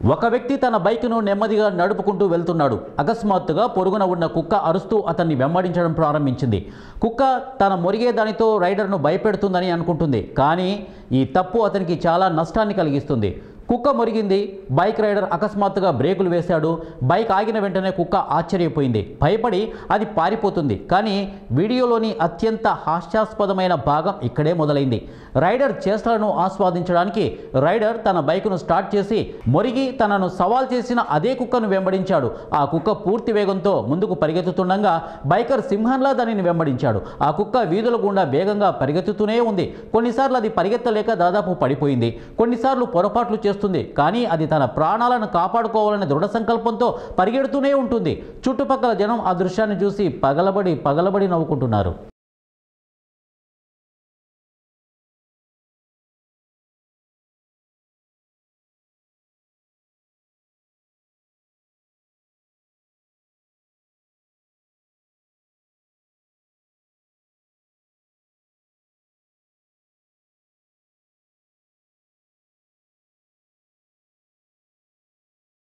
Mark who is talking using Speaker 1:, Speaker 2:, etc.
Speaker 1: ఒక వ్యక్తి తన బైక్ను నెమ్మదిగా నడుపుకుంటూ వెళ్తున్నాడు. అకస్మాత్తుగా పొరుగున ఉన్న కుక్క అరుస్తూ అతన్ని వెంబడించడం ప్రారంభించింది. కుక్క తన మొరిగే దానితో రైడర్ను భయపెడుతుందని అనుకుంటుంది. కానీ ఈ తప్పు అతనికి చాలా నష్టాన్ని కలిగిస్తుంది. కుక్క మొరిగింది. బైక్ రైడర్ అకస్మాత్తుగా బ్రేకులు వేశాడు. బైక్ ఆగిన వెంటనే కుక్క ఆశ్చర్యపోయింది. భయపడి అది పారిపోతుంది. కానీ వీడియోలోని అత్యంత హాస్యాస్పదమైన భాగం ఇక్కడే మొదలైంది. రైడర్ చేష్టలను ఆస్వాదించడానికి రైడర్ తన బైక్ను స్టార్ట్ చేసి మొరిగి తనను సవాల్ చేసిన అదే కుక్కను వెంబడించాడు. ఆ కుక్క పూర్తి వేగంతో ముందుకు పరిగెత్తుతుండగా బైకర్ సింహంలా దానిని వెంబడించాడు. ఆ కుక్క వీధుల గుండా వేగంగా పరిగెత్తుతూనే ఉంది. కొన్నిసార్లు అది పరిగెత్తలేక దాదాపు పడిపోయింది. కొన్నిసార్లు పొరపాట్లు చేస్తుంది. కానీ అది తన ప్రాణాలను కాపాడుకోవాలనే దృఢ సంకల్పంతో పరిగెడుతూనే ఉంటుంది. చుట్టుపక్కల జనం ఆ దృశ్యాన్ని చూసి పగలబడి నవ్వుకుంటున్నారు.